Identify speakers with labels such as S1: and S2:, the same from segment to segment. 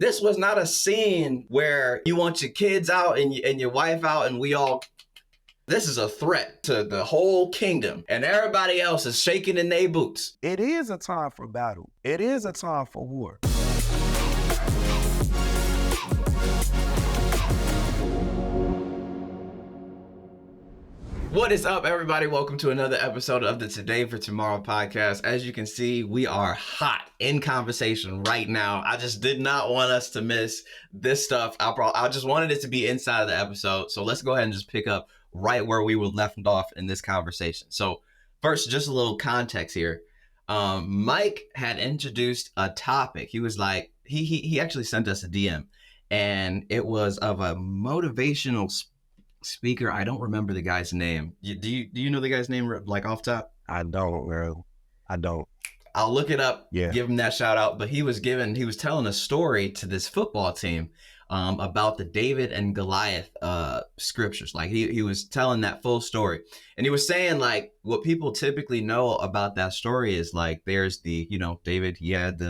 S1: This was not a scene where you want your kids out and your wife out and we all... This is a threat to the whole kingdom, and everybody else is shaking in their boots.
S2: It is a time for battle. It is a time for war.
S1: What is up, everybody? Welcome to another episode of the Today for Tomorrow podcast. As you can see, we are hot in conversation right now. I just did not want us to miss this stuff. I just wanted it to be inside of the episode. So let's go ahead and just pick up right where we were left off in this conversation. So first, just a little context here. Mike had introduced a topic. He was like, he actually sent us a DM, and it was of a motivational speaker. I don't remember the guy's name. Do you know the guy's name, like, off top?
S2: I don't, bro. I don't.
S1: I'll look it up.
S2: Yeah.
S1: Give him that shout out. But he was telling a story to this football team about the David and Goliath scriptures. Like he was telling that full story, and he was saying, like, what people typically know about that story is, like, there's the, David, he had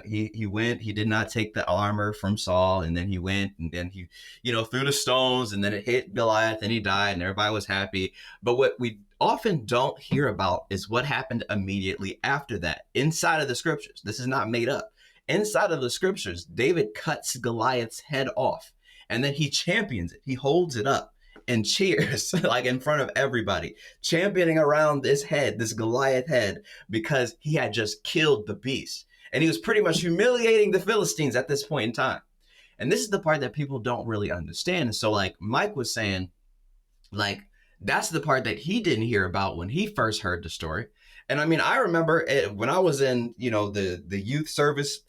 S1: he went, he did not take the armor from Saul, and then he went and then he, threw the stones, and then it hit Goliath and he died and everybody was happy. But what we often don't hear about is what happened immediately after that inside of the scriptures. This is not made up. Inside of the scriptures, David cuts Goliath's head off, and then he champions it. He holds it up and cheers like in front of everybody, championing around this head, this Goliath head, because he had just killed the beast. And he was pretty much humiliating the Philistines at this point in time. And this is the part that people don't really understand. So, like Mike was saying, like, that's the part that he didn't hear about when he first heard the story. And I mean, I remember when I was in, the youth service,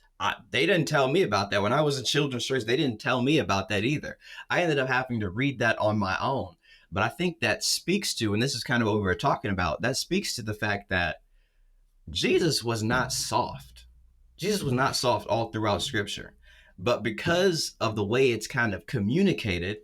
S1: they didn't tell me about that. When I was in children's church, they didn't tell me about that either. I ended up having to read that on my own. But I think that speaks to, and this is kind of what we were talking about, that speaks to the fact that Jesus was not soft. Jesus was not soft all throughout scripture, but because of the way it's kind of communicated,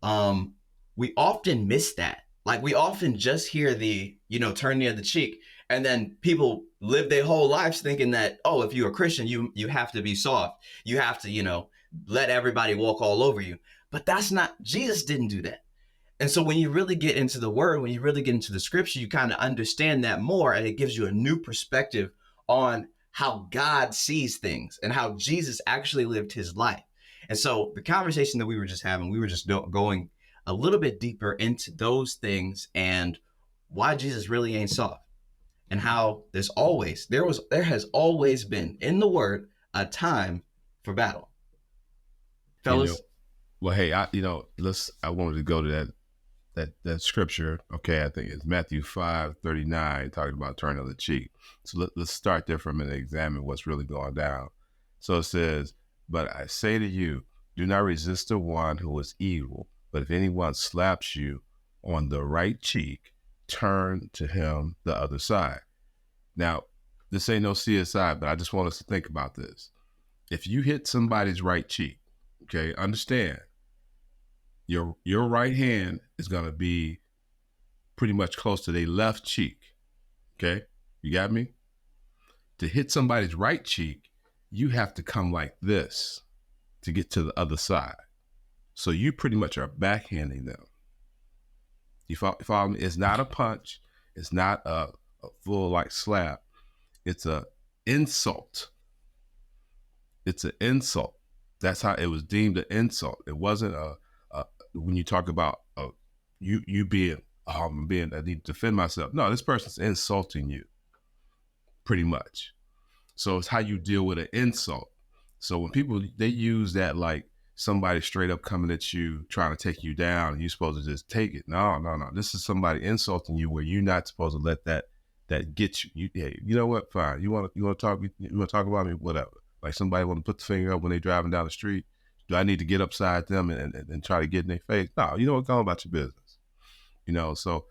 S1: we often miss that. Like, we often just hear the, turn the other cheek, and then people live their whole lives thinking that, oh, if you're a Christian, you have to be soft. You have to, let everybody walk all over you. But that's not, Jesus didn't do that. And so when you really get into the word, when you really get into the scripture, you kind of understand that more, and it gives you a new perspective on how God sees things and how Jesus actually lived his life. And so the conversation that we were just having, we were just going a little bit deeper into those things and why Jesus really ain't soft, and how there has always been in the word a time for battle. Fellas.
S3: Well, hey, I wanted to go to that scripture. Okay, I think it's Matthew 5:39, talking about turning the cheek. So let's start there for a minute and examine what's really going down. So it says, but I say to you, do not resist the one who is evil, but if anyone slaps you on the right cheek, turn to him the other side. Now, this ain't no CSI, but I just want us to think about this. If you hit somebody's right cheek, okay, understand, your right hand is going to be pretty much close to their left cheek. Okay, you got me? To hit somebody's right cheek, you have to come like this to get to the other side. So you pretty much are backhanding them. You follow me? It's not a punch. It's not a full like slap. It's a insult. It's an insult. That's how it was deemed an insult. It wasn't when you talk about you being, I need to defend myself. No, this person's insulting you, pretty much. So it's how you deal with an insult. So when people, they use that like somebody straight up coming at you, trying to take you down, and you're supposed to just take it. No. This is somebody insulting you where you're not supposed to let that get you. Hey, you know what? Fine. You want to talk about me? Whatever. Like somebody want to put the finger up when they're driving down the street. Do I need to get upside them and try to get in their face? No, you know what? Go about your business. So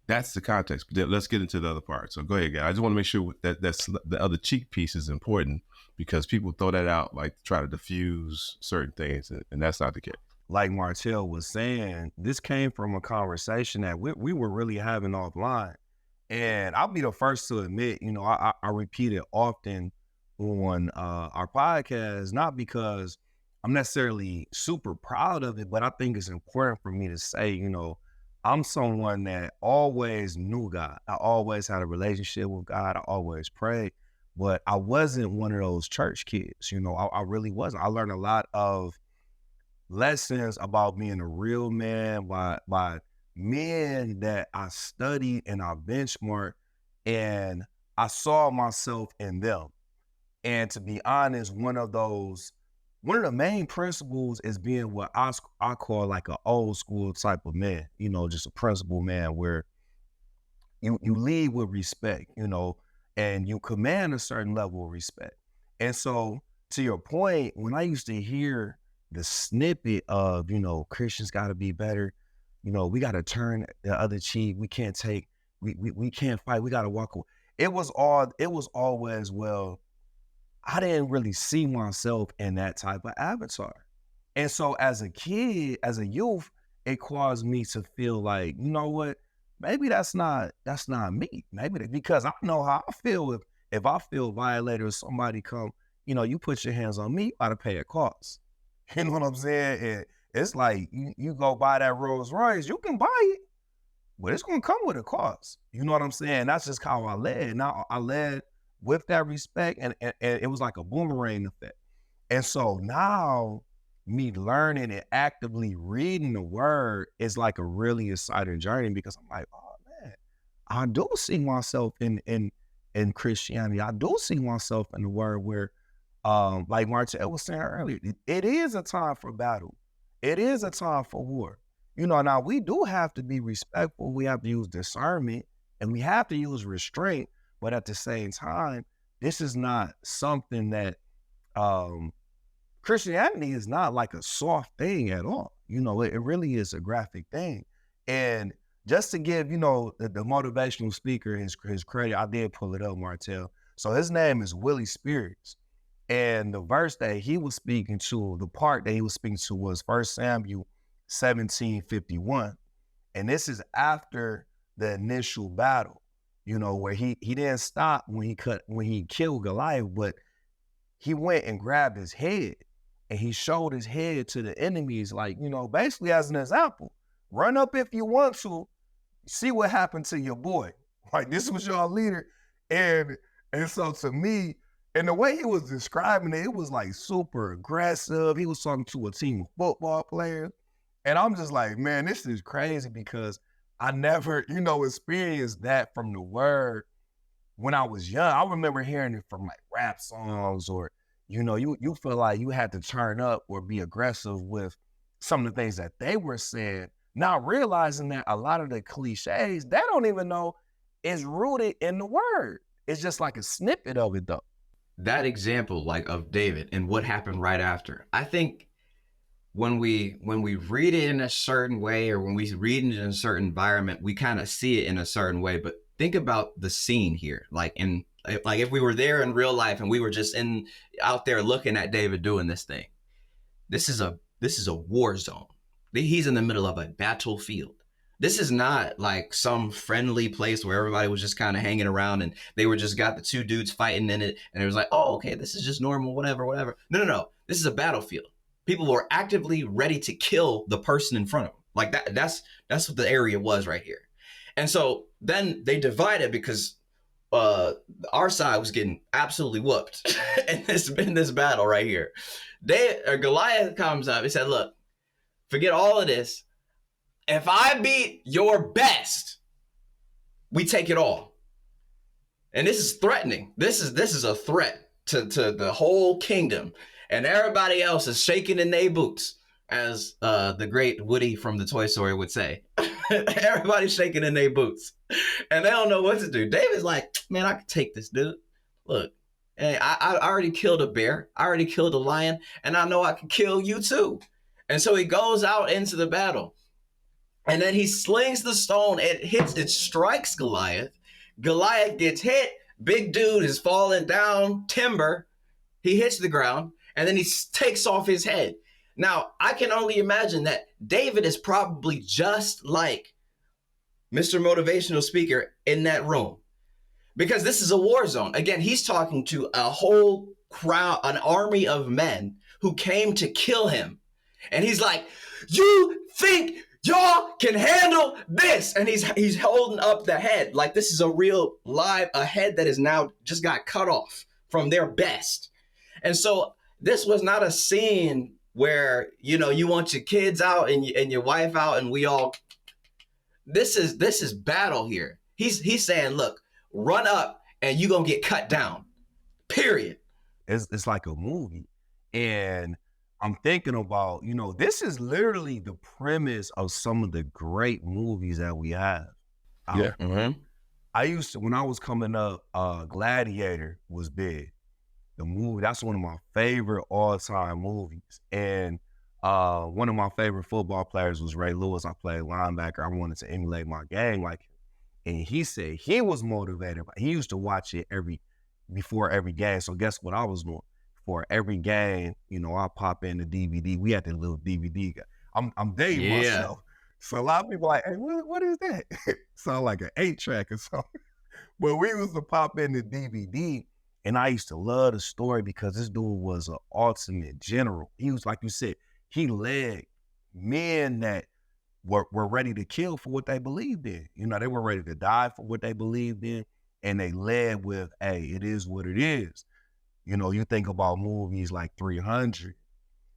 S3: that's the context. But then let's get into the other part. So go ahead, guys. I just want to make sure that that's the other cheek piece is important, because people throw that out like to try to diffuse certain things, and that's not the case.
S2: Like Martell was saying, this came from a conversation that we were really having offline. And I'll be the first to admit, I repeat it often on our podcast, not because I'm necessarily super proud of it, but I think it's important for me to say, you know, I'm someone that always knew God. I always had a relationship with God. I always prayed, but I wasn't one of those church kids. You know, I really wasn't. I learned a lot of lessons about being a real man by men that I studied and I benchmarked, and I saw myself in them. And to be honest, one of the main principles is being what I call like an old school type of man, you know, just a principle man where you lead with respect, you know, and you command a certain level of respect. And so to your point, when I used to hear the snippet of, you know, Christians got to be better, you know, we got to turn the other cheek, we can't take, we can't fight, we got to walk away. It was always, well, I didn't really see myself in that type of avatar. And so as a kid, as a youth, it caused me to feel like, you know what, maybe that's not me. Because I know how I feel if I feel violated or somebody come, you know, you put your hands on me, you gotta pay a cost. You know what I'm saying? And it's like you go buy that Rolls Royce, you can buy it, but it's gonna come with a cost. You know what I'm saying? That's just how I led. Now I led with that respect, and it was like a boomerang effect. And so now me learning and actively reading the word is like a really exciting journey, because I'm like, oh man, I do see myself in Christianity. I do see myself in the word where, like Martell was saying earlier, it is a time for battle. It is a time for war. You know, now we do have to be respectful. We have to use discernment and we have to use restraint. But at the same time, this is not something that Christianity is not like a soft thing at all. You know, it really is a graphic thing. And just to give, you know, the motivational speaker his credit, I did pull it up, Martell. So his name is Willie Spirits. And the verse that he was speaking to, the part that he was speaking to was 1 Samuel 17:51. And this is after the initial battle, you know, where he didn't stop when he killed Goliath, but he went and grabbed his head and he showed his head to the enemies, like, you know, basically as an example, run up if you want to, see what happened to your boy. Like, this was your leader. And so to me, and the way he was describing it, it was like super aggressive. He was talking to a team of football players. And I'm just like, man, this is crazy, because I never, you know, experienced that from the word when I was young. I remember hearing it from like rap songs, or, you know, you feel like you had to turn up or be aggressive with some of the things that they were saying, not realizing that a lot of the cliches, they don't even know is rooted in the word. It's just like a snippet of it though.
S1: That example, like, of David and what happened right after, I think when we read it in a certain way, or when we read it in a certain environment, we kind of see it in a certain way. But think about the scene here, like if we were there in real life and we were just out there looking at David doing this thing. This is a war zone. He's in the middle of a battlefield. This is not like some friendly place where everybody was just kind of hanging around and they were just got the two dudes fighting in it. And it was like, oh, okay, this is just normal, whatever. No. This is a battlefield. People were actively ready to kill the person in front of them. Like that's what the area was right here. And so then they divided, because our side was getting absolutely whooped in this battle right here. Goliath comes up. He said, look, forget all of this. If I beat your best, we take it all. And this is threatening. This is a threat to the whole kingdom. And everybody else is shaking in their boots, as the great Woody from the Toy Story would say. Everybody's shaking in their boots. And they don't know what to do. David's like, man, I can take this, dude. Look, hey, I already killed a bear. I already killed a lion. And I know I can kill you too. And so he goes out into the battle. And then he slings the stone. It strikes Goliath. Goliath gets hit. Big dude is falling down timber. He hits the ground. And then he takes off his head. Now, I can only imagine that David is probably just like Mr. Motivational Speaker in that room. because this is a war zone. Again, he's talking to a whole crowd, an army of men who came to kill him. And he's like, you think y'all can handle this? And he's holding up the head like this is a real live, a head that is now just got cut off from their best. And so this was not a scene where, you know, you want your kids out and your wife out and we all, this is battle here. He's saying, look, run up and you gonna get cut down, period.
S2: It's like a movie. And I'm thinking about, you know, this is literally the premise of some of the great movies that we have.
S3: Yeah.
S2: I used to, when I was coming up, Gladiator was big. The movie, that's one of my favorite all-time movies. And one of my favorite football players was Ray Lewis. I played linebacker. I wanted to emulate my game like him. And he said he was motivated. He used to watch it before every game. So guess what I was doing? For every game, you know, I pop in the DVD. We had the little DVD. I'm dating myself. So a lot of people are like, hey, what is that? Sound like an 8-track or something. But we used to pop in the DVD, and I used to love the story because this dude was an ultimate general. He was, like you said, he led men that were ready to kill for what they believed in. You know, they were ready to die for what they believed in, and they led with, hey, it is what it is. You know, you think about movies like 300.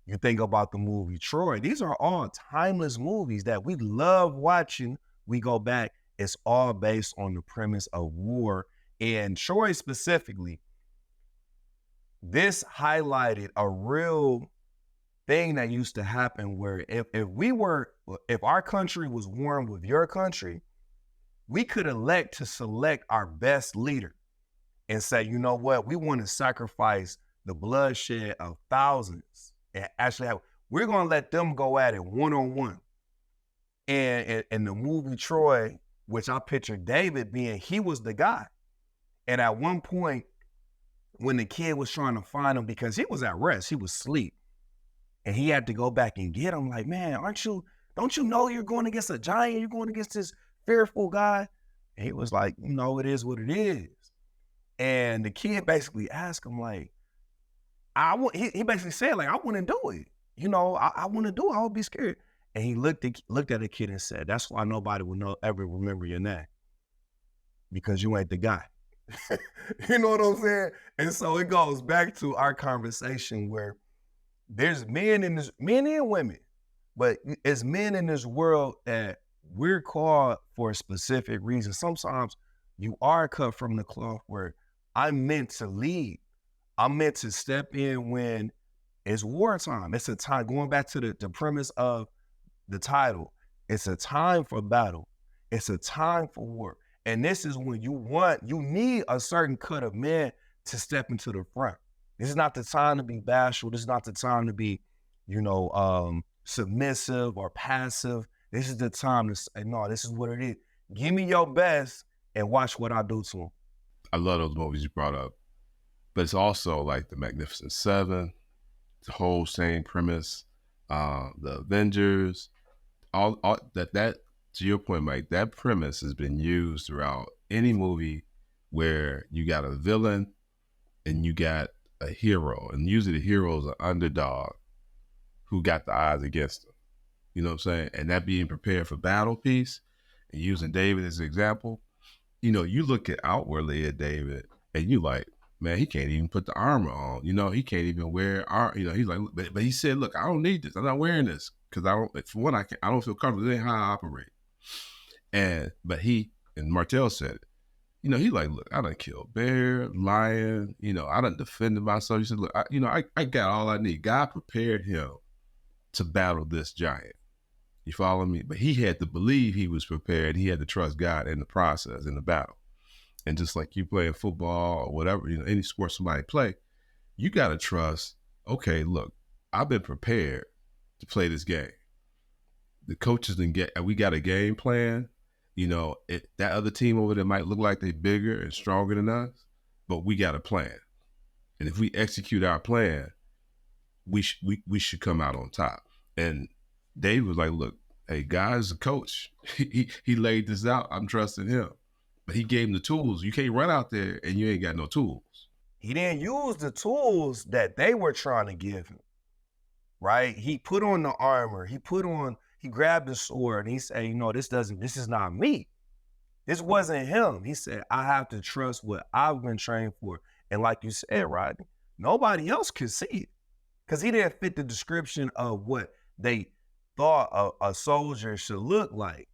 S2: You think about the movie Troy. These are all timeless movies that we love watching. We go back. It's all based on the premise of war. And Troy specifically, this highlighted a real thing that used to happen where if our country was warring with your country, we could elect to select our best leader and say, you know what, we want to sacrifice the bloodshed of thousands and actually we're going to let them go at it one-on-one. And in the movie Troy, which I picture David being, he was the guy. And at one point, when the kid was trying to find him, because he was at rest, he was asleep, and he had to go back and get him, like, man, don't you know you're going against a giant? You're going against this fearful guy? And he was like, you know, it is what it is. And the kid basically asked him, like, he basically said, like, I want to do it. You know, I want to do it. I would be scared. And he looked at the kid and said, that's why nobody will ever remember your name, because you ain't the guy. You know what I'm saying? And so it goes back to our conversation where there's men and women, but as men in this world that we're called for a specific reason. Sometimes you are cut from the cloth where I'm meant to lead. I'm meant to step in when it's wartime. It's a time, going back to the premise of the title, it's a time for battle. It's a time for war. And this is when you need a certain cut of men to step into the front. This is not the time to be bashful. This is not the time to be, you know, submissive or passive. This is the time to say, no, this is what it is. Give me your best and watch what I do to them.
S3: I love those movies you brought up. But it's also like the Magnificent Seven, the whole same premise, the Avengers, all that to your point, Mike, that premise has been used throughout any movie where you got a villain and you got a hero. And usually the hero is an underdog who got the odds against him. You know what I'm saying? And that being prepared for battle piece and using David as an example, you know, you look at outwardly at David and you like, man, he can't even put the armor on. You know, he can't even wear you know, he's like, but he said, look, I don't need this. I'm not wearing this because I don't feel comfortable. This ain't how I operate. But Martell said it. You know, he like, look, I done killed bear, lion, you know, I done defended myself. He said, look, I got all I need. God prepared him to battle this giant. You follow me? But he had to believe he was prepared. He had to trust God in the process, in the battle. And just like you playing football or whatever, you know, any sport somebody play, you got to trust, okay, look, I've been prepared to play this game. The coaches we got a game plan. You know, that other team over there might look like they bigger and stronger than us, but we got a plan. And if we execute our plan, we should come out on top. And Dave was like, look, hey, God's a coach. He laid this out. I'm trusting him. But he gave him the tools. You can't run out there and you ain't got no tools.
S2: He didn't use the tools that they were trying to give him, right? He put on the armor. He grabbed the sword and he said, you know, this is not me. This wasn't him. He said, I have to trust what I've been trained for. And like you said, Rodney, nobody else could see it because he didn't fit the description of what they thought a soldier should look like.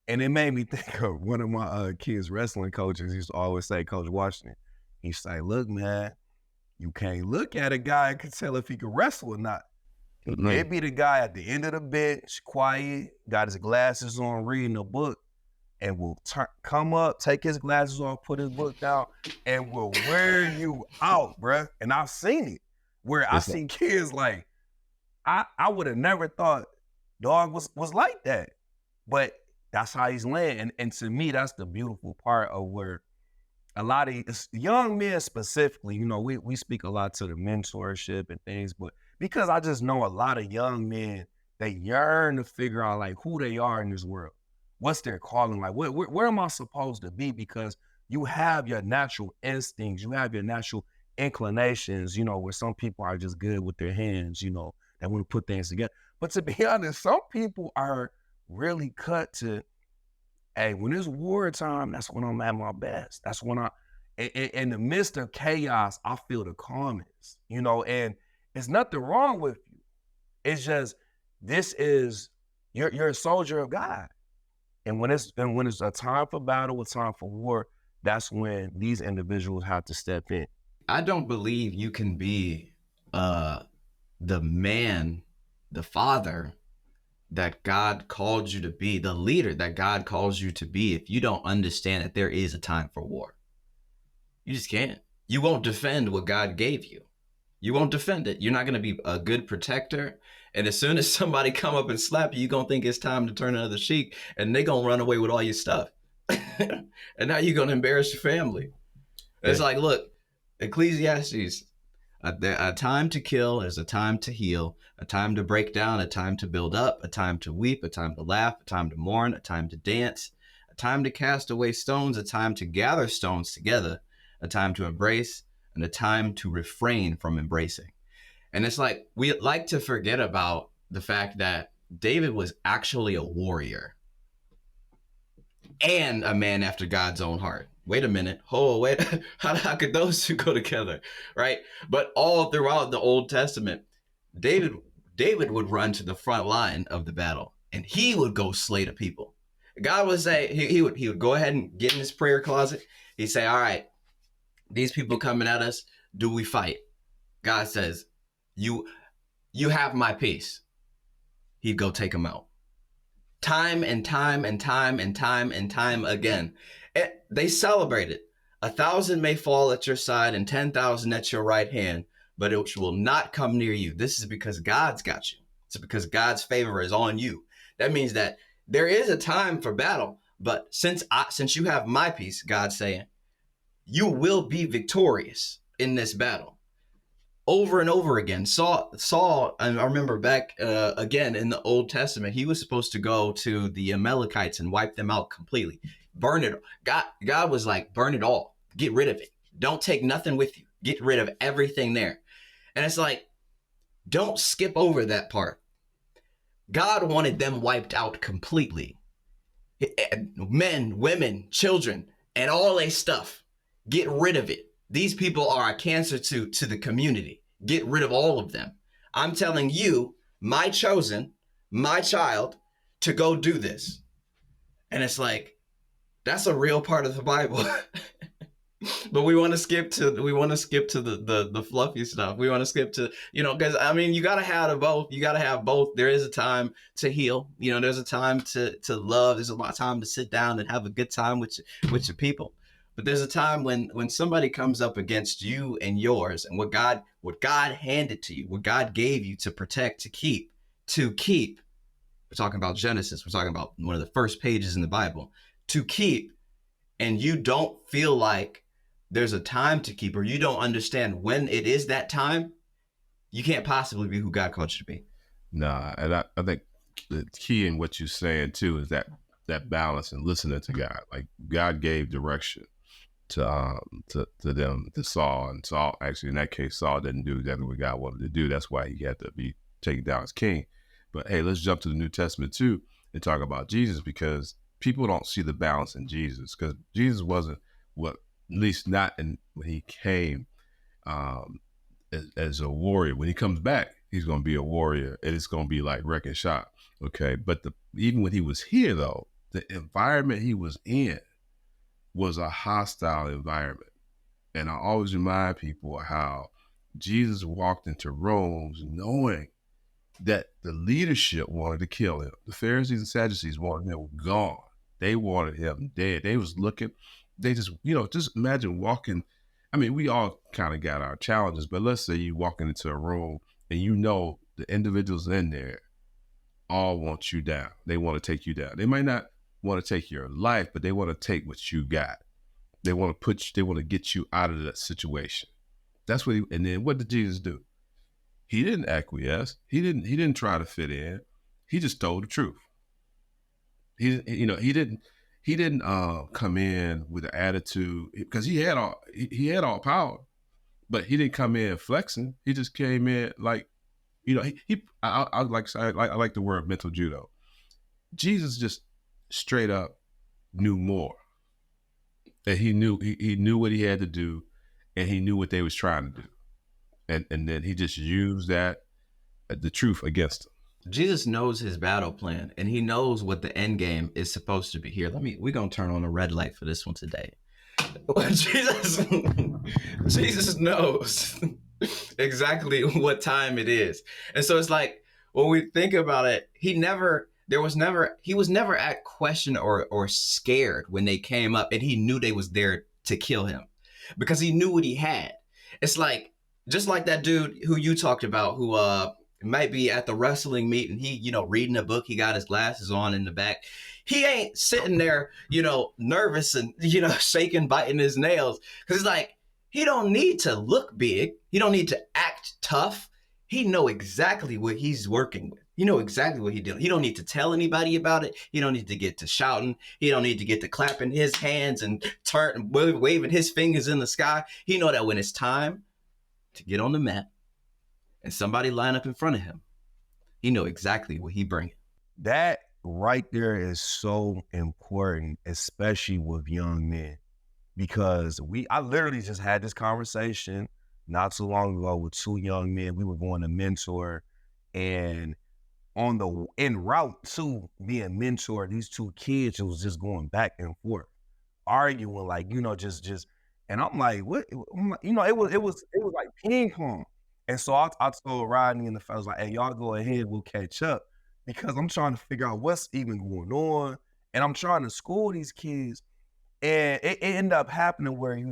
S2: And it made me think of one of my kids' wrestling coaches. He used to always say, Coach Washington, he say, look, man, you can't look at a guy and can tell if he can wrestle or not.
S3: Mm-hmm.
S2: It'd be the guy at the end of the bench, quiet, got his glasses on, reading a book, and will come up, take his glasses off, put his book down, and will wear you out, bruh. And I've seen it where I see kids like, I would have never thought dog was like that. But that's how he's laying. And to me, that's the beautiful part of where a lot of young men specifically, you know, we speak a lot to the mentorship and things, but because I just know a lot of young men, they yearn to figure out like who they are in this world. What's their calling? Like, where am I supposed to be? Because you have your natural instincts, you have your natural inclinations, you know, where some people are just good with their hands, you know, they want to put things together. But to be honest, some people are really cut to, hey, when it's wartime, that's when I'm at my best. That's when in the midst of chaos, I feel the calmness, you know, and there's nothing wrong with you. It's just, you're a soldier of God. And when it's a time for battle, a time for war, that's when these individuals have to step in.
S1: I don't believe you can be the man, the father that God called you to be, the leader that God calls you to be, if you don't understand that there is a time for war. You just can't. You won't defend what God gave you. You won't defend it. You're not going to be a good protector. And as soon as somebody come up and slap you, you're going to think it's time to turn another cheek, and they're going to run away with all your stuff. And now you're going to embarrass your family. Yeah. It's like, look, Ecclesiastes, a time to kill is a time to heal, a time to break down, a time to build up, a time to weep, a time to laugh, a time to mourn, a time to dance, a time to cast away stones, a time to gather stones together, a time to embrace, and a time to refrain from embracing. And it's like, we like to forget about the fact that David was actually a warrior and a man after God's own heart. Wait a minute. Oh, wait. How could those two go together? Right. But all throughout the Old Testament, David would run to the front line of the battle and he would go slay the people. God would say, he would go ahead and get in his prayer closet. He'd say, all right, these people coming at us, do we fight? God says, you have my peace. He'd go take them out. Time and time and time and time and time again. They celebrated. 1,000 may fall at your side and 10,000 at your right hand, but it will not come near you. This is because God's got you. It's because God's favor is on you. That means that there is a time for battle, but since you have my peace, God's saying, you will be victorious in this battle. Over and over again. Saul, and I remember back again in the Old Testament, he was supposed to go to the Amalekites and wipe them out completely. Burn it. God was like, burn it all. Get rid of it. Don't take nothing with you. Get rid of everything there. And it's like, don't skip over that part. God wanted them wiped out completely. Men, women, children, and all their stuff. Get rid of it. These people are a cancer to the community. Get rid of all of them. I'm telling you, my chosen, my child, to go do this. And it's like, that's a real part of the Bible. But we want to skip to the fluffy stuff. We want to skip to, because I mean, you got to have both. You got to have both. There is a time to heal. There's a time to love. There's a lot of time to sit down and have a good time with your people. But there's a time when somebody comes up against you and yours and what God handed to you, what God gave you to protect, to keep. We're talking about Genesis. We're talking about one of the first pages in the Bible. To keep, and you don't feel like there's a time to keep, or you don't understand when it is that time, you can't possibly be who God called you to be.
S3: Nah, and I think the key in what you're saying too is that that balance and listening to God. Like God gave direction to them, to Saul, and Saul, actually in that case, Saul didn't do exactly what God wanted to do. That's why he had to be taken down as king. But hey, let's jump to the New Testament too and talk about Jesus, because people don't see the balance in Jesus, because Jesus wasn't what, at least not when he came as a warrior. When he comes back, he's going to be a warrior, and it's going to be like wreck and shop. Okay, but even when he was here, though, the environment he was in was a hostile environment. And I always remind people how Jesus walked into rooms knowing that the leadership wanted to kill him. The Pharisees and Sadducees wanted him gone. They wanted him dead. They was looking, they just, just imagine walking. I mean, we all kind of got our challenges, but let's say you walking into a room and the individuals in there all want you down. They want to take you down. They might not want to take your life, but they want to take what you got. They want to get you out of that situation. That's what and then what did Jesus do? He didn't acquiesce. He didn't try to fit in. He just told the truth. He didn't come in with an attitude, because he had all power, but he didn't come in flexing. He just came in like, I like the word mental judo. Jesus just straight up knew more. That he knew what he had to do, and he knew what they was trying to do. And then he just used the truth against them.
S1: Jesus knows his battle plan, and he knows what the end game is supposed to be. Here, we're going to turn on a red light for this one today. Jesus knows exactly what time it is. And so it's like, when we think about it, he was never at question or scared when they came up, and he knew they was there to kill him because he knew what he had. It's like, just like that dude who you talked about, who might be at the wrestling meet and he, reading a book, he got his glasses on in the back. He ain't sitting there, nervous and, shaking, biting his nails. Cause it's like, he don't need to look big. He don't need to act tough. He know exactly what he's working with. He know exactly what he's doing. He don't need to tell anybody about it. He don't need to get to shouting. He don't need to get to clapping his hands and waving his fingers in the sky. He know that when it's time to get on the mat and somebody line up in front of him, he know exactly what he bringing.
S2: That right there is so important, especially with young men, because I literally just had this conversation not too long ago with two young men. We were going to mentor, and en route to being mentored, these two kids, it was just going back and forth, arguing, like, just, and I'm like, what? It was like ping pong. And so I told Rodney and the fellas, like, hey, y'all go ahead, we'll catch up, because I'm trying to figure out what's even going on, and I'm trying to school these kids. And it ended up happening where,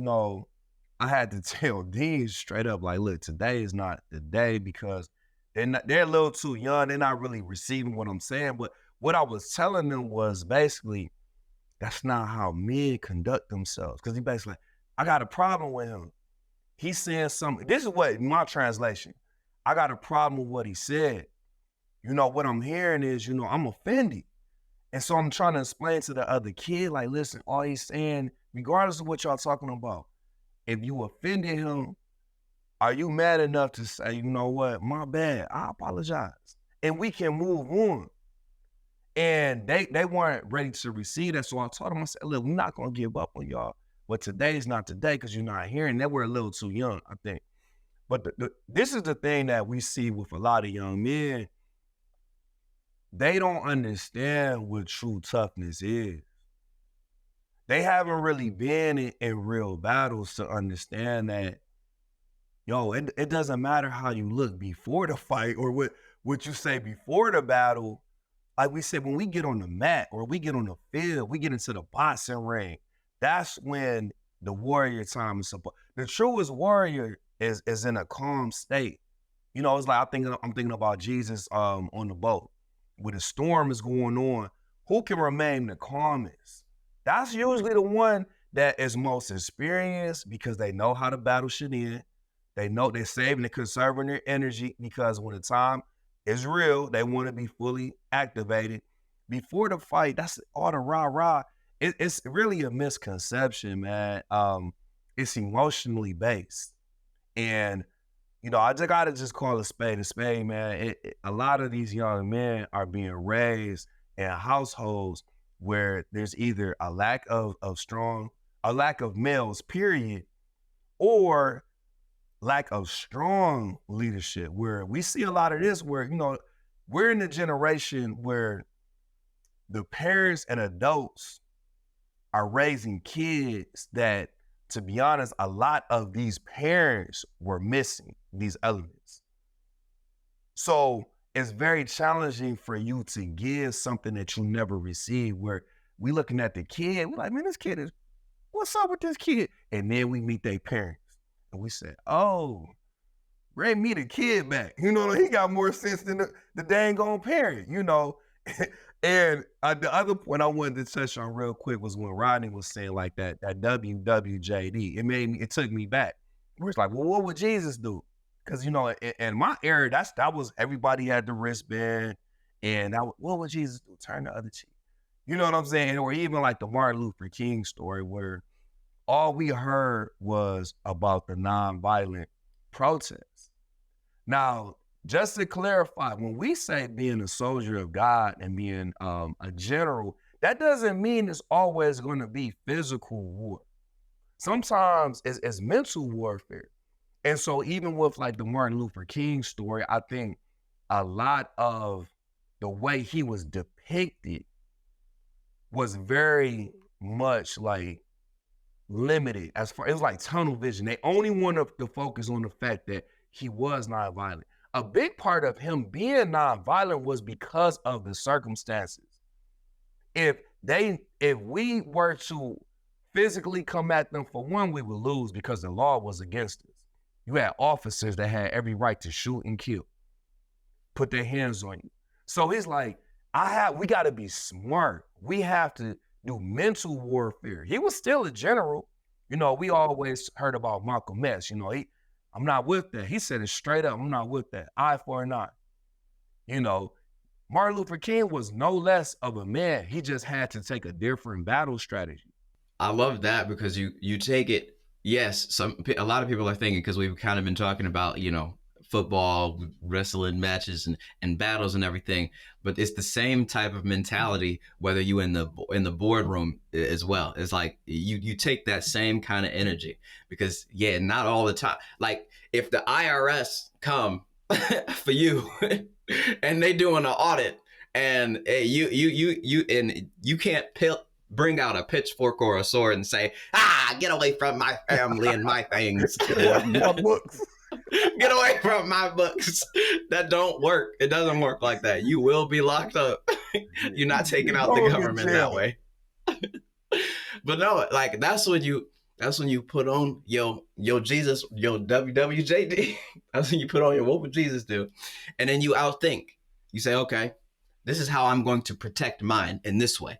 S2: I had to tell Dean straight up, like, look, today is not the day, because they're a little too young. They're not really receiving what I'm saying. But what I was telling them was basically, that's not how men conduct themselves. Because he basically like, I got a problem with him. He's saying something. This is what, my translation, I got a problem with what he said. What I'm hearing is, I'm offended. And so I'm trying to explain to the other kid, like, listen, all he's saying, regardless of what y'all talking about, if you offended him, are you mad enough to say, you know what, my bad, I apologize, and we can move on? And they weren't ready to receive that. So I told them, I said, look, we're not going to give up on y'all. But today is not today, because you're not hearing. They were a little too young, I think. But this is the thing that we see with a lot of young men. They don't understand what true toughness is. They haven't really been in real battles to understand that, it doesn't matter how you look before the fight or what you say before the battle. Like we said, when we get on the mat or we get on the field, we get into the boxing ring, that's when the warrior time is supposed. The truest warrior is in a calm state. It's like I'm thinking about Jesus on the boat. When a storm is going on, who can remain the calmest? That's usually the one that is most experienced, because they know how the battle should end. They know they're saving and conserving their energy, because when the time is real, they want to be fully activated. before the fight, that's all the rah-rah. It's really a misconception, man. It's emotionally based. And, I just got to just call a spade, man. A lot of these young men are being raised in households where there's either a lack of males, period, or lack of strong leadership, where we see a lot of this, where, we're in a generation where the parents and adults are raising kids that, to be honest, a lot of these parents were missing these elements. So it's very challenging for you to give something that you never received, where we looking at the kid, we're like, man, this kid is, what's up with this kid? And then we meet their parents and we say, oh, bring me the kid back. He got more sense than the dang on parent, And the other point I wanted to touch on real quick was when Rodney was saying like that WWJD. It took me back. We're like, well, what would Jesus do? Because, in my era, that was, everybody had the wristband, and what would Jesus do? Turn the other cheek. You know what I'm saying? Or even like the Martin Luther King story, where all we heard was about the nonviolent protests. Now, just to clarify, when we say being a soldier of God and being a general, that doesn't mean it's always going to be physical war. Sometimes it's mental warfare. And so even with like the Martin Luther King story, I think a lot of the way he was depicted was very much like limited. It was like tunnel vision. They only wanted to focus on the fact that he was nonviolent. A big part of him being nonviolent was because of the circumstances. If we were to physically come at them, for one, we would lose because the law was against us. You had officers that had every right to shoot and kill, put their hands on you. So he's like, we got to be smart. We have to do mental warfare. He was still a general. We always heard about Malcolm X. I'm not with that. He said it straight up. I'm not with that. Eye for an eye. Martin Luther King was no less of a man. He just had to take a different battle strategy.
S1: I love that, because you take it. Yes, a lot of people are thinking, because we've kind of been talking about, football, wrestling matches and battles and everything, but it's the same type of mentality whether you in the boardroom as well. It's like you take that same kind of energy, because not all the time. Like if the IRS come for you and they doing an audit, and you can't bring out a pitchfork or a sword and say, get away from my family and my things.
S2: My books.
S1: Get away from my books. That don't work. It doesn't work like that. You will be locked up. You're not taking out the government that way. But no, like that's when you put on your Jesus, your WWJD. That's when you put on your what would Jesus do? And then you outthink. You say, okay, this is how I'm going to protect mine in this way.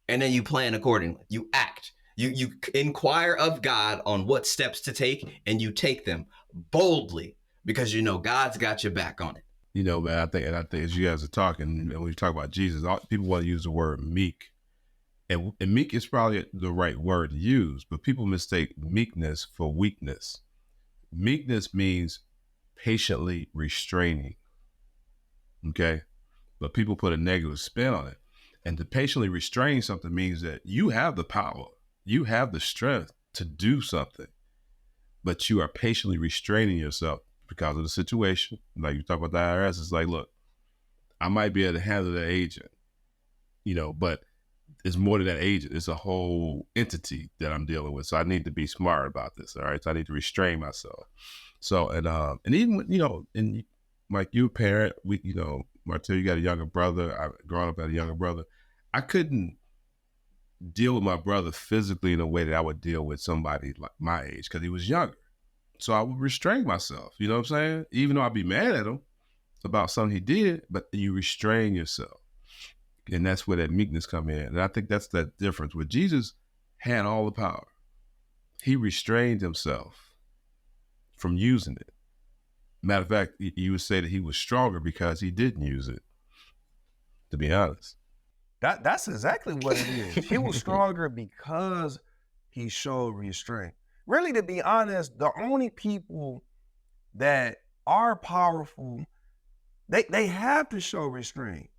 S1: And then you plan accordingly. You act. You inquire of God on what steps to take, and you take them boldly, because God's got your back on it.
S3: Man, I think as you guys are talking, and when you talk about Jesus, people want to use the word meek. And meek is probably the right word to use, but people mistake meekness for weakness. Meekness means patiently restraining. Okay? But people put a negative spin on it. And to patiently restrain something means that you have the power. You have the strength to do something, but you are patiently restraining yourself because of the situation. Like you talk about the IRS, it's like, look, I might be able to handle the agent, but it's more than that agent. It's a whole entity that I'm dealing with. So I need to be smart about this. All right. So I need to restrain myself. So, and even, and like you a parent, Martell, you got a younger brother. Growing up, I had a younger brother. I couldn't deal with my brother physically in a way that I would deal with somebody like my age, because he was younger. So I would restrain myself. You know what I'm saying? Even though I'd be mad at him about something he did, but you restrain yourself. And that's where that meekness come in. And I think that's that difference. Where Jesus had all the power, he restrained himself from using it. Matter of fact, you would say that he was stronger because he didn't use it, to be honest.
S2: That's exactly what it is. He was stronger because he showed restraint. Really, to be honest, the only people that are powerful, they have to show restraint.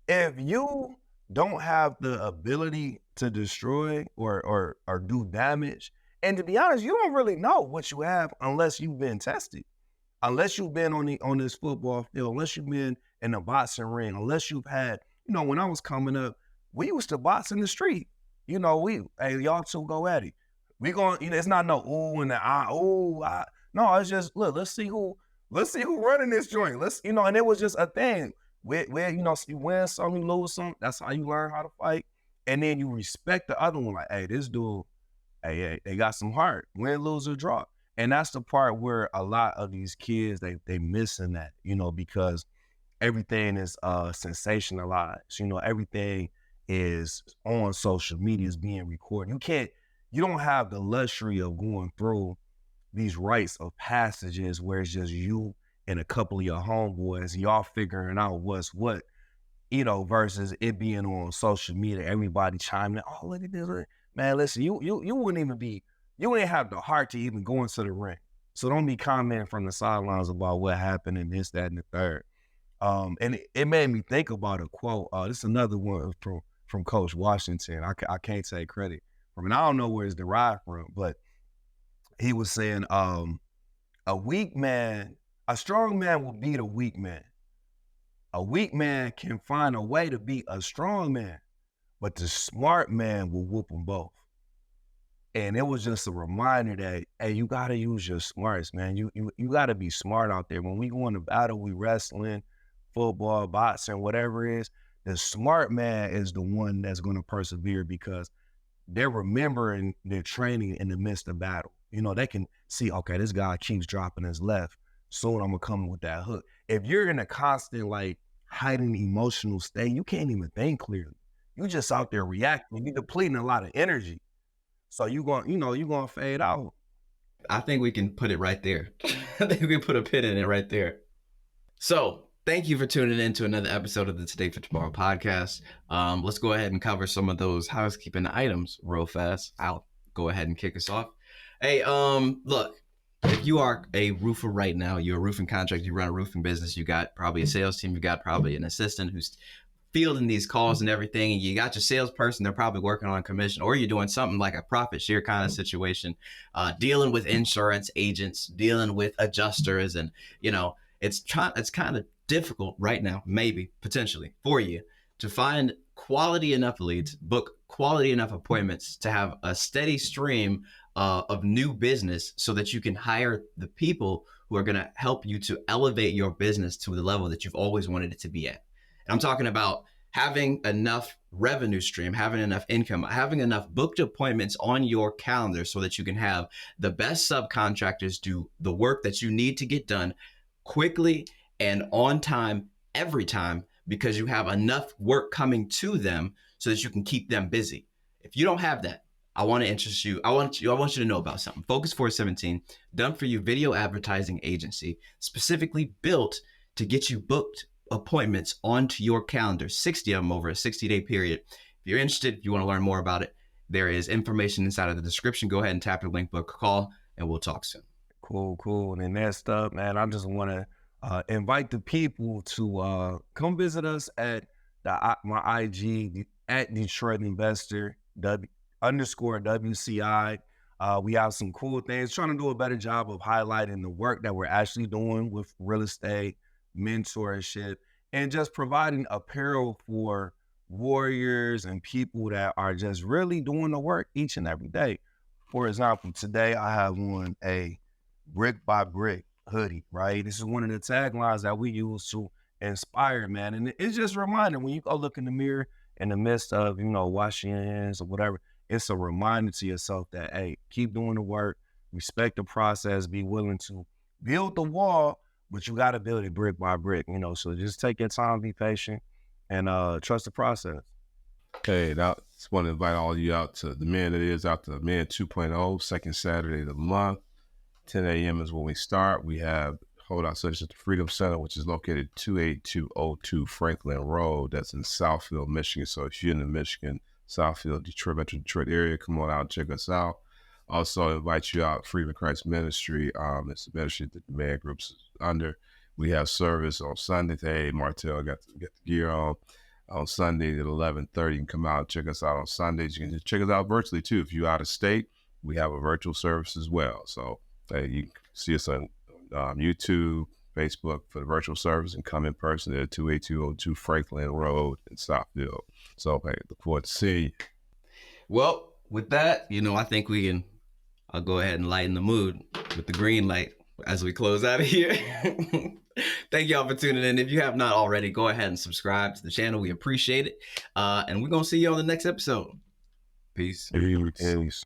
S2: If you don't have the ability to destroy or do damage, and to be honest, you don't really know what you have unless you've been tested, unless you've been on this football field, unless you've been in a boxing ring, unless you've had, when I was coming up, we used to box in the street. Hey, y'all two go at it. We going, it's not no ooh and the ah. No, it's just, look, let's see who running this joint. And it was just a thing. Where you win some, you lose some. That's how you learn how to fight. And then you respect the other one. Like, hey, this dude, hey, they got some heart. Win, lose, or draw. And that's the part where a lot of these kids, they missing that, because everything is sensationalized. Everything is on social media, is being recorded. You don't have the luxury of going through these rites of passages where it's just you and a couple of your homeboys, y'all figuring out what's what, versus it being on social media, everybody chiming in, oh, look at this. Man, listen, you wouldn't have the heart to even go into the ring. So don't be commenting from the sidelines about what happened and this, that, and the third. And it made me think about a quote. This is another one from Coach Washington. I can't take credit from it. I don't know where it's derived from, but he was saying, a strong man will beat a weak man. A weak man can find a way to beat a strong man, but the smart man will whoop them both. And it was just a reminder that, hey, you got to use your smarts, man. You got to be smart out there. When we go into battle, we wrestling, football, boxing, whatever it is, the smart man is the one that's going to persevere because they're remembering their training in the midst of battle. They can see, okay, this guy keeps dropping his left. Soon I'm going to come with that hook. If you're in a constant, heightened emotional state, you can't even think clearly. You just out there reacting. You're depleting a lot of energy. So you're going to fade out.
S1: I think we can put it right there. I think we can put a pin in it right there. So thank you for tuning in to another episode of the Today for Tomorrow podcast. Let's go ahead and cover some of those housekeeping items real fast. I'll go ahead and kick us off. Hey, look, if you are a roofer right now, you're a roofing contractor, you run a roofing business, you got probably a sales team, you got probably an assistant who's fielding these calls and everything, and you got your salesperson, they're probably working on commission, or you're doing something like a profit share kind of situation, dealing with insurance agents, dealing with adjusters, and it's kind of difficult right now, maybe potentially for you to find quality enough leads, book quality enough appointments to have a steady stream of new business so that you can hire the people who are going to help you to elevate your business to the level that you've always wanted it to be at. And I'm talking about having enough revenue stream, having enough income, having enough booked appointments on your calendar so that you can have the best subcontractors do the work that you need to get done quickly and on time every time, because you have enough work coming to them so that you can keep them busy. If you don't have that, I want to interest you. I want you to know about something. Focus 417, done for you video advertising agency, specifically built to get you booked appointments onto your calendar, 60 of them over a 60-day period. If you're interested, if you want to learn more about it, there is information inside of the description. Go ahead and tap your link, book a call, and we'll talk soon.
S2: Cool. And next up, man, I just want to invite the people to come visit us at my IG at Detroit Investor _WCI. We have some cool things, trying to do a better job of highlighting the work that we're actually doing with real estate, mentorship, and just providing apparel for warriors and people that are just really doing the work each and every day. For example, today I have on a brick by brick hoodie, right? This is one of the taglines that we use to inspire, man. And it's just a reminder when you go look in the mirror in the midst of, washing your hands or whatever, it's a reminder to yourself that, hey, keep doing the work, respect the process, be willing to build the wall, but you got to build it brick by brick, so just take your time, be patient, and trust the process.
S3: Hey, I just want to invite all of you out to the Men That Is, out to Men 2.0, second Saturday of the month. 10 a.m. is when we start. We have hold our service at the Freedom Center, which is located 28202 Franklin Road. That's in Southfield, Michigan. So if you're in the Michigan, Southfield, Detroit, Metro Detroit area, come on out and check us out. Also invite you out, Freedom of Christ Ministry. It's a ministry that the man groups is under. We have service on Sunday. Hey, Martell got to get the gear on Sunday at 11:30. You can come out and check us out on Sundays. You can just check us out virtually too. If you're out of state, we have a virtual service as well. So you can see us on YouTube, Facebook for the virtual service, and come in person at 28202 Franklin Road in Southfield. So hey, look forward to seeing you.
S1: Well, with that, I think I'll go ahead and lighten the mood with the green light as we close out of here. Thank y'all for tuning in. If you have not already, go ahead and subscribe to the channel. We appreciate it. And we're going to see you on the next episode. Peace.
S2: Peace.